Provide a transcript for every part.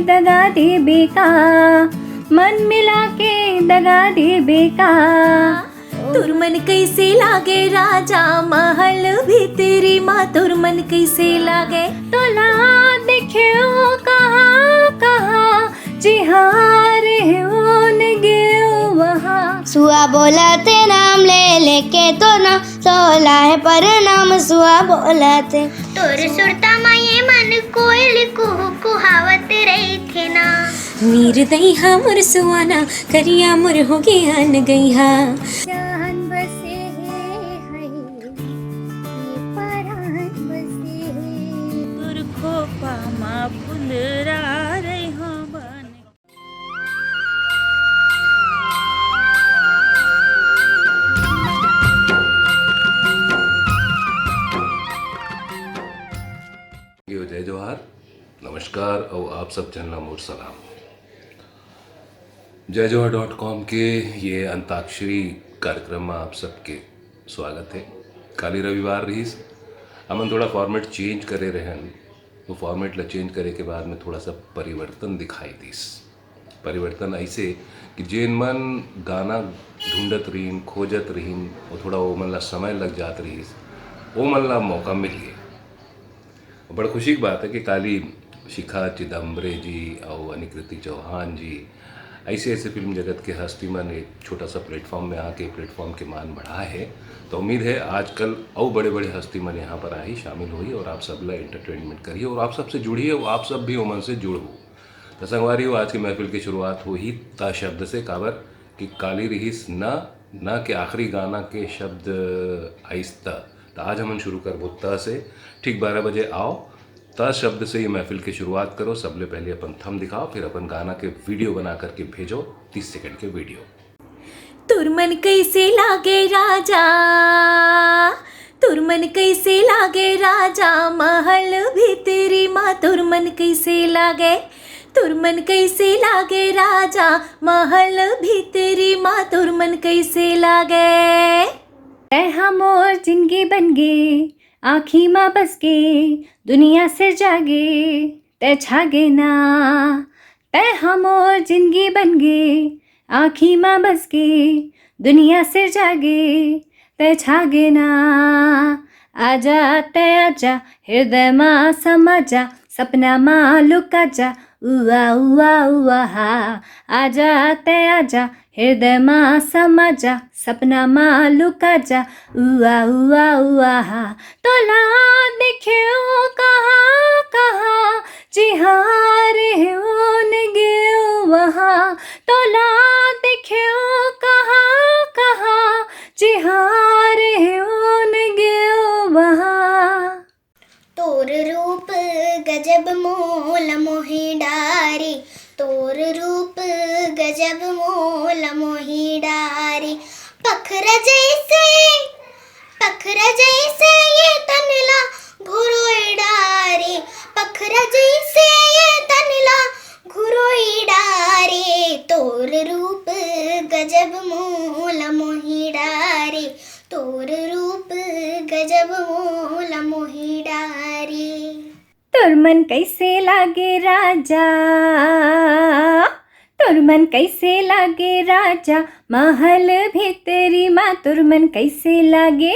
दगा दे बेका, मन मिला के दगा दे बेका। तुर मन कैसे लागे राजा महल भीतरी माँ, तुर मन कैसे लागे। तोला देखियो कहाँ कहाँ, जिहार होन गयो वहाँ। सुआ बोलाते नाम ले लेके तो ना तोला है पर नाम सुआ बोलाते। तोर सुरता माये मन कोयल कुहू कुहावत रही थे ना। मीर दई हा मोर सुआना, करिया मोर हो ज्ञान गई हा। जान बसे है ये परान बसे है। तुर खोपा मा फुलरा रही हो बन। जय जोहार, नमस्कार और आप सब चलना मोर सलाम। जय जोहार.com के ये अंताक्षरी कार्यक्रम में आप सबके स्वागत है। काली रविवार रहीस, हमन थोड़ा फॉर्मेट चेंज करे रहन। वो फॉर्मेट ला चेंज करे के बाद में थोड़ा सा परिवर्तन दिखाई दीस। परिवर्तन ऐसे कि जेन मन गाना ढूंढत रहीन, खोजत रहीन, और थोड़ा वो मन ला समय लग जात रहीस, वो मन ला मौका मिल गया। बड़ा खुशी की बात है कि काली शिखा चिदम्बरे जी और अनिकृति चौहान जी ऐसे ऐसे फिल्म जगत के हस्ती मन एक छोटा सा प्लेटफॉर्म में आके प्लेटफॉर्म के मान बढ़ा है। तो उम्मीद है आजकल और बड़े बड़े हस्ती मन यहाँ पर आई, शामिल हुई और आप सब ला एंटरटेनमेंट करिए और आप सबसे जुड़िए और आप सब भी उमन से जुड़ हो। तो संगवारी हो, आज की महफिल की शुरुआत हो ही ता शब्द से, काबर कि काली रहीस न के आखिरी गाना के शब्द आहिस्ता। तो आज हम शुरू कर वो त से। ठीक 12 बजे आओ, त शब्द से ये महफिल की शुरुआत करो। सबले पहले अपन थम दिखाओ, फिर अपन गाना के वीडियो बना करके भेजो, 30 सेकंड के वीडियो। तुर मन कैसे लागे राजा, तुर मन कैसे लागे राजा महल भीतरी माँ, तुर मन कैसे लागे। तुर मन कैसे लागे राजा महल भीतरी माँ, तुर मन कैसे लागे। तैहा मोर जिंदगी बन गे, आँखी माँ बस गे, दुनिया से जागे तै छागे ना। तैहा मोर जिंदगी बन गे, आँखी माँ बस गे, दुनिया से जागे तै छागे ना। आजा तै आजा, हृदय माँ समा जा, सपना माँ लुका जा, उआ उआ उआ हा। आजा तै आजा, हृदय माँ समा जा, सपना माँ लुका जा, उआ उआ उआ हा। तोला देखियो कहाँ कहाँ, जिहार होन गयो वहाँ। तोला देखियो कहाँ कहाँ, जिहार होन गयो वहाँ। तोर रूप गजब मोल मोहि डारी, तोर रूप गजब मोल मोहि डारी। पखरा जैसे ये तनला घुरोई डारी, पखरा जैसे ये तनला घुरोई डारी। तोर रूप गजब मोल मोहि डारी, तोर रूप गजब मोल मोहि डारी। तोर मन कैसे लागे राजा, तोर मन कैसे लागे राजा महल भीतरी माँ, तोर मन कैसे लागे।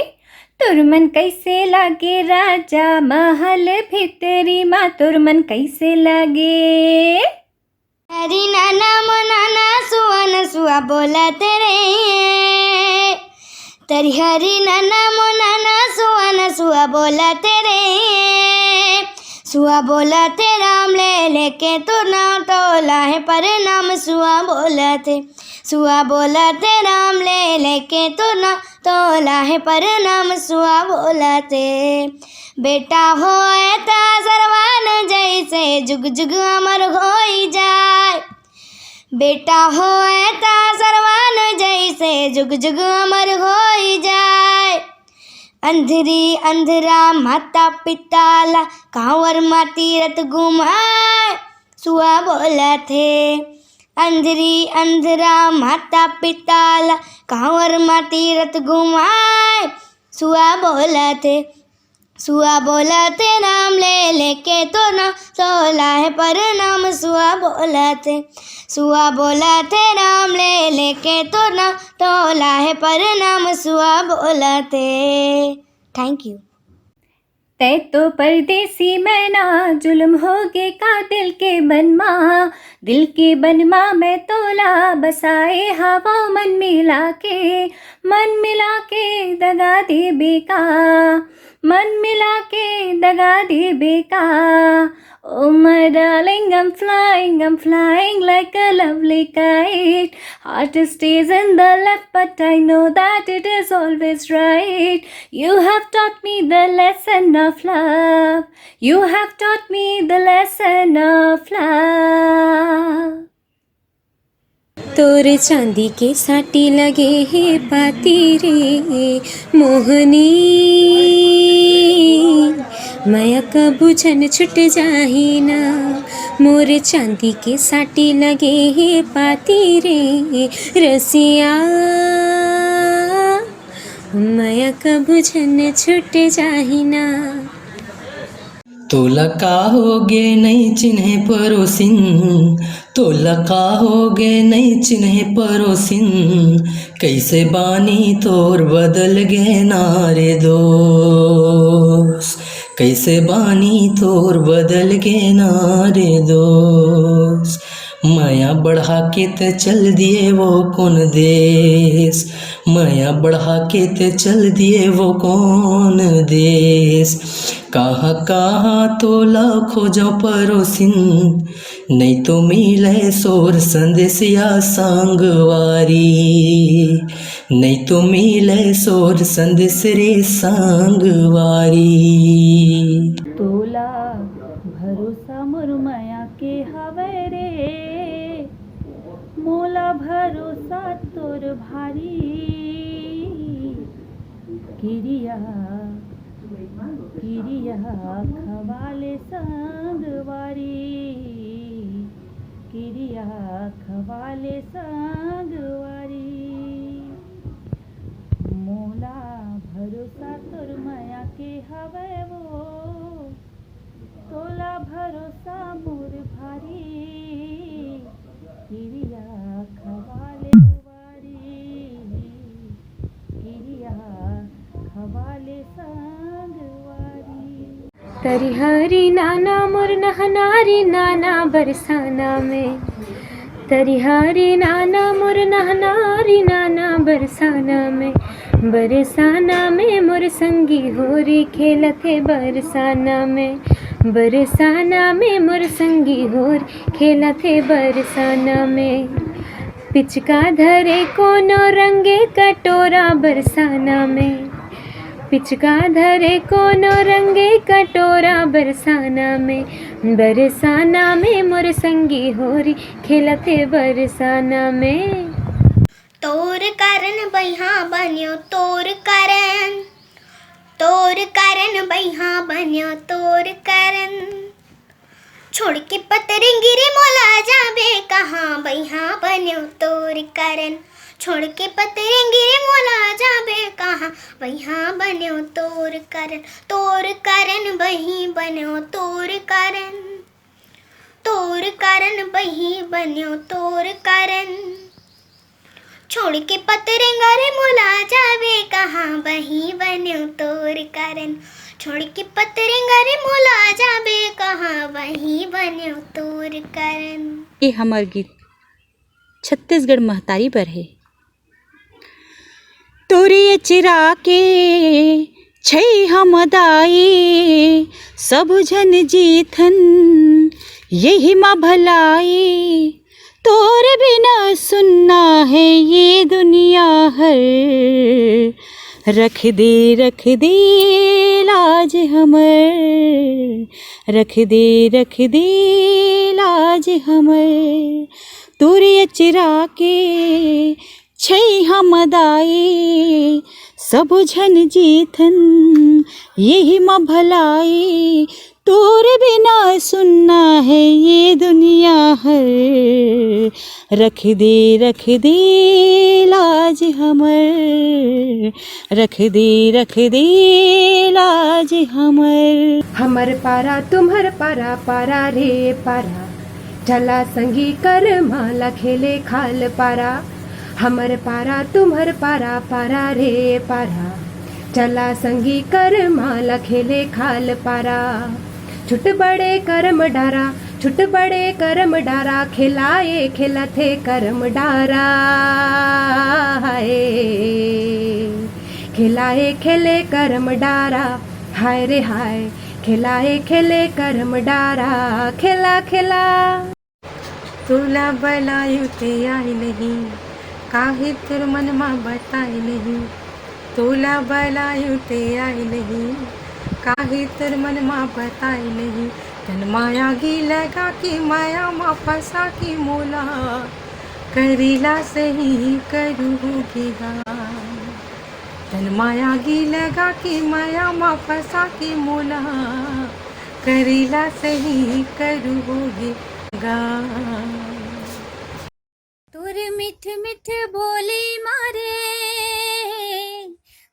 तोर मन कैसे लागे राजा महल भीतरी माँ, तोर मन कैसे लागे। हरी नाना मोनाना सुआ न सुआ बोलाते रहे, तेरी हरी नाना मोनाना सुआ न सुआ बोलाते रहे। सुआ बोलाते राम ले लेके तो ना तोला है पर नाम सुआ बोलाते। सुआ बोलाते राम ले लेके तो ना तोला है पर नाम सुआ बोलाते। बेटा होए ता सरवान जैसे जुग जुग अमर होई जाए। बेटा होए ता सरवान जैसे जुग जुग अमर होई जाए। अंधरी अंधरा माता पिताला कांवर मा तीरथ घुमाए। सुआ बोला थे अंधरी अंधरा माता पिताला कांवर मा तीरथ घुमाए। सुआ बोला थे सुआ बोलाते नाम ले लेके तो ना तोला है परनाम। सुआ बोलाते नाम ले लेके तो ना तोला है परनाम। सुआ बोलाते। Thank you. तै तो परदेसी मैना जुल्म होगे का दिल के बनमा मैं तोला बसाए हवा मन मिला के दगा दे बेका मन मिला के दगा दे बेका। Oh my darling, I'm flying like a lovely kite. Heart stays in the left, but I know that it is always right. You have taught me the lesson of love. You have taught me the lesson of love. तोर चांदी के साटी लगे हे पाती रे मोहनी, माया का बुझन छुट जाही ना। मोर चांदी के साटी लगे हे पाती रे रसिया, माया का बुझन छुट जाही ना। तोला का होगे नहीं चिन्हे परोसिन, तोला का होगे नहीं चिन्हे परोसिन। कैसे बानी तोर बदल गे नारे दोस्त, कैसे बानी तोर बदल गे नारे दोस्त। माया बढ़ा के ते चल दिए वो कौन देश, माया बढ़ा के ते चल दिए वो कौन देश। कहाँ कहाँ तोला खोजो परोसिन, नहीं तो मिले सोर संदेशिया संगवारी, नहीं तो मिले सोर संदेश रे संगवारी। तोला भरोसा मोर माया के हवे रे, मोला भरोसा तोर भारी। किरिया खवाले संगवारी, किरिया खवाले संगवारी। मोला भरोसा तोर माया के हवे वो, तोला भरोसा मोर भारी। किरिया खवाले वारी, किरिया खवाले संगवारी। तरिहारी नाना मोर नहनारी नाना बरसाना में, तरिहारी नाना मोर नहनारी नाना बरसाना में। बरसाना में मोर संगी होरी खेलते बरसाना में, बरसाना में मोर संगी होर खेलते बरसाना में। पिचका धरे कोनो रंगे कटोरा बरसाना में, पिचका धरे कोनो रंगे कटोरा बरसाना में। बरसाना में मोर संगी होरी खेलते बरसाना में। तोर कारण बैहा बन्यो तोर कारण, तोर कारण बैहा बन्यो तोर कारण। छोड़ के पतरंगी रे मोला जाबे कहाँ, बैहा बन्यो तोर कारण। छोड़ के पतरंगी रे मोला जाबे कहाँ, बैहा बन्यो तोर कारण। तोर कारण बही बन्यो तोर कारण, तोर कारण बही बन्यो तोर कारण। छोड़ के पतरंगा रे मोला जाबे कहाँ, बही बन्यो तोर कारण। छोड़ के पतरंगा रे मोला जाबे कहाँ, वही बन्यो तोर कारण। ये हमार गीत छत्तीसगढ़ महतारी पर है। तोरी चिरा के छै हम दाई, सब जन जीथन यही माँ भलाई। तोर बिना सुनना है ये दुनिया हर, रख दे लाज हमर, रख दे लाज हमर। तोरे चिरा के छै हम दाई, सब झन जीथन यही माँ भलाई। तोरे बिना सुनना है ये दुनिया हर, रख दे लाज हमर, रख दे लाज हमर। हमर पारा तुम्हर पारा पारा रे पारा, चला संगी कर माला खेले खाल पारा। हमर पारा तुम्हर पारा पारा रे पारा, चला संगी कर माला खेले खाल पारा। छुट बड़े करम डारा, छुट बड़े करम डारा, खिलाए खिलथे करम डारा। हाय खिलाए खेले करम डारा, हाय रे हाय खिलाए खेले करम डारा। खिला खिला तुला बलायु ते आई नहीं, काहे तुर मनमा बताई नहीं। तुला बलायु ते आई नहीं, काहे तुर मनमा बताई नहीं। तन माया गी लगा की माया मा फंसा की मोला, करीला सही करूँगी गान। तन माया गी लगा की माया मा फंसा की मोला, करीला सही करूँगी गान। तोर मिठ मिठ बोली मारे,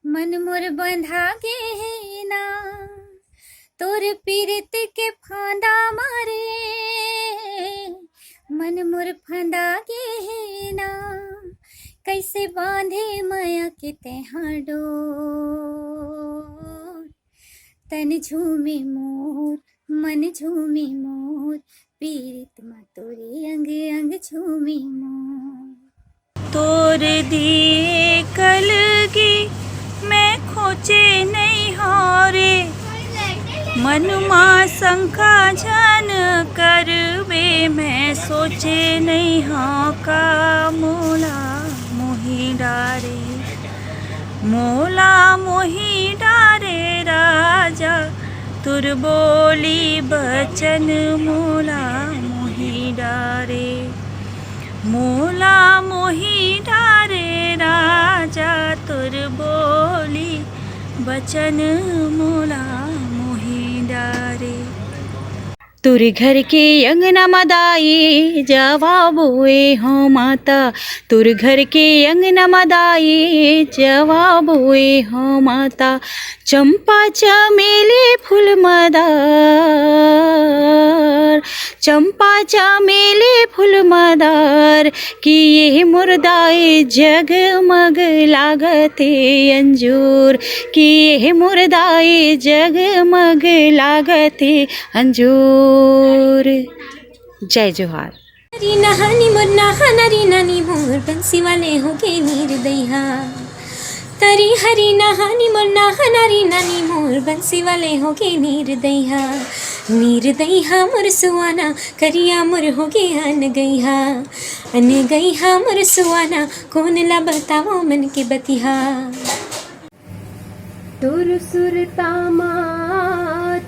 मन मोर बंधा गे ना। तोर पीरत के फांदा मारे, मन मोर फंदा गे ना। कैसे बांधे माया के तेहा डोर, तन झूमे मोर मन झूमे मोर, पीरित मा तोरे अंग अंग झूमे मोर। तोर दिए कलगी मैं खोचे नहीं हारे, मनमा शंका झन करबे मैं सोचे नहीं हाँ का। मोला मोहि डारे, मोला मोहि डारे राजा, तुर बोली बचन मोला मोहि डारे। मोला मोहि डारे राजा, तुर बोली बचन मोला मोहि डारे। तुर घर के अंगना मदाई जवाब हुए हो माता, तुर घर के अंगना मदाई जवाब हुए हो माता। चंपा चमेली फूल मदार, चंपा चमेली फूल मदार, कि ये मुर्दाए जगमग लागते अंजूर, कि ये मुर्दाए जगमग लागते अंजूर। जय जोहार। हरी नहानी मोर नहा नरी नानी मोर, बंसी वाले होगे नीर दैहा। तरी हरी नहानी मोर नहा नरी नानी मोर, बंसी वाले होगे नीर दैहा। नीर दैहा मोर सुआना, करिया मोर होगे अन गईहा। अन गईहा मोर सुआना, कौन ला बताओ मन के बतिहा। तुर सुरतामा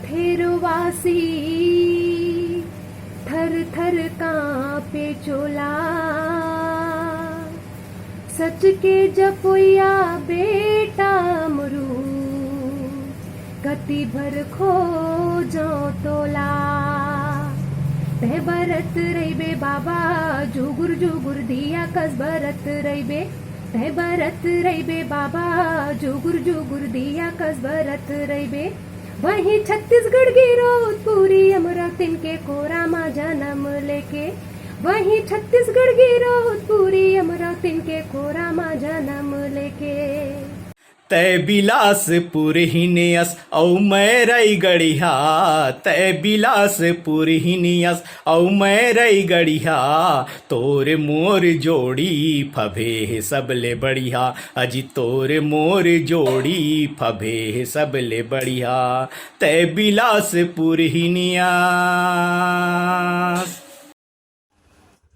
थेरवासी, थर थर कांपे चोला। सच के जपुया बेटा मरू, कति भर खो जो तोला। तह बरत रहीबे बाबा, जुगुर जुगुर दिया कस बरत रहीबे। तह बरत रहीबे बाबा, जुगुर जुगुर दिया कस बरत रहीबे। वहीं छत्तीसगढ़ की रोजपुरी अमरावती के कोरा मा जन्म लेके। वहीं छत्तीसगढ़ की रोजपुरी अमरावती के कोरा मा जन्म लेके। तय बिलासपुर ही नियस औ मैं रई गढ़िया, तय बिलासपुर ही नियस औ मैं रई गढ़िया। तोर मोर जोड़ी फभे सबले बढ़िया, अजी तोर मोर जोड़ी फभे सबले बढ़िया। तय बिलासपुर ही नियस।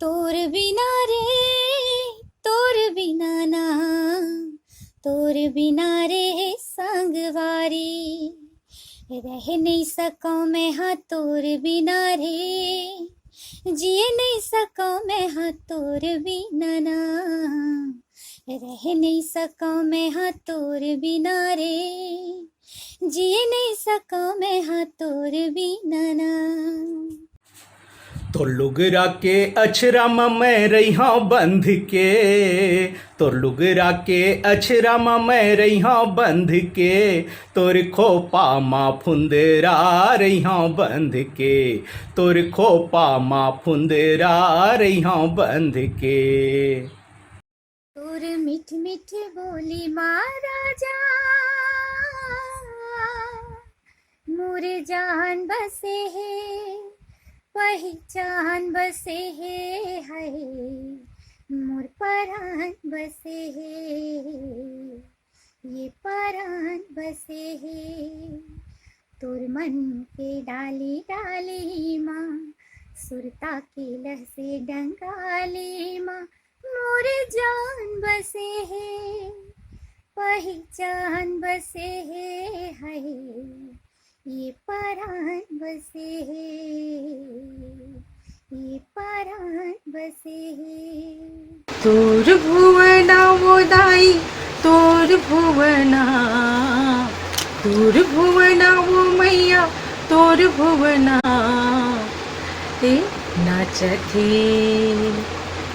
तोर बिना रे तोर बिना ना, तोर बिना रे संगवारी। रह नहीं सकूं मैं हाँ तोर बिना रे, जिए नहीं सकूं मैं हाँ तोर बिना ना। रह नहीं सकूं मैं हाँ तोर बिना रे, जिए नहीं सकूं मैं हाँ तोर बिना ना। तोर लुगरा के अछरा मैं रहा बंध के, तोर लुगरा के अछरा मैं रहा बंध के, तोर खोपा माँ फुंदरा रहा बंध के, तोर खोपा माँ फुंदरा रहा बंध के। तोर मीठ मीठ बोली महाराजा मोरे जान बसे है पहचान बसे है, हाय मोर परान बसे है, ये परान बसे है। तोर मन के डाली डाली माँ सुरता के लह से डंगाली माँ मोर जान बसे है पहचान बसे है, हाय ये परान बसे है, ये परान बसे है। तोर भुवना वो दाई तोर भुवना, तोर भुवना वो मैया तोर भुवना। ए नाचथे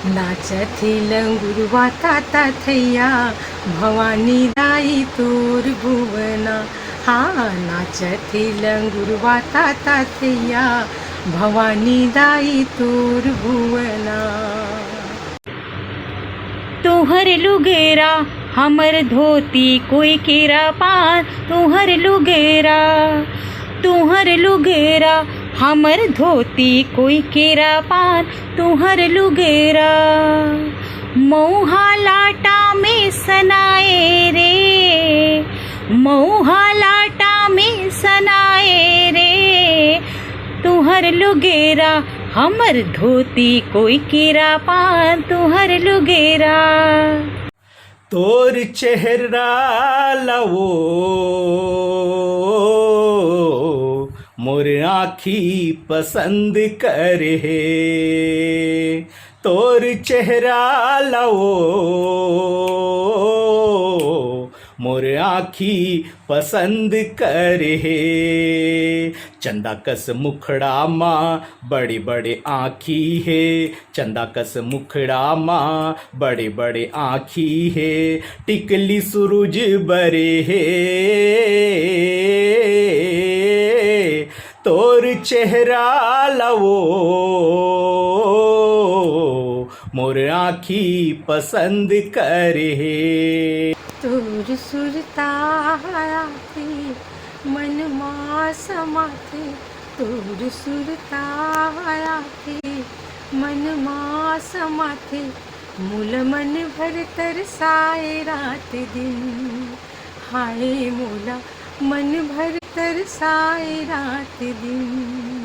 नाचथे लंगुरवा ताता थैया भवानी दाई तोर भुवना। हाँ नाचथे लंगुरवा ताता थैया भवानी दाई तोर भुवना। तोहर लुगेरा हमर धोती कोई केरा पान, तोहर लुगेरा तोहर लुगेरा हमर धोती कोई केरा पान, तोहर लुगेरा मऊहा लाटा में सनाए रे, मऊहा लाटा में सनाए रे, तुहर लुगेरा हमर धोती कोई केरा पान, तुहर लुगेरा। तोर चेहरा लवो मोर आँखी पसंद करे, तोर चेहरा लवो मोर आँखी पसंद करे। चंदा कस मुखड़ा माँ बड़े बड़े आँखी है, चंदा कस मुखड़ा माँ बड़े बड़े आँखी है, टिकली सूरज बरे है, तोर चेहरा लवो मोर आँखी पसंद करे। तोर सुरता थे मन मा समाथे, तोर सुरता थे मन मा समाथे, मूल मन भर तरसाए रात दिन, हाय मोला मन भर तरसाए रात दिन।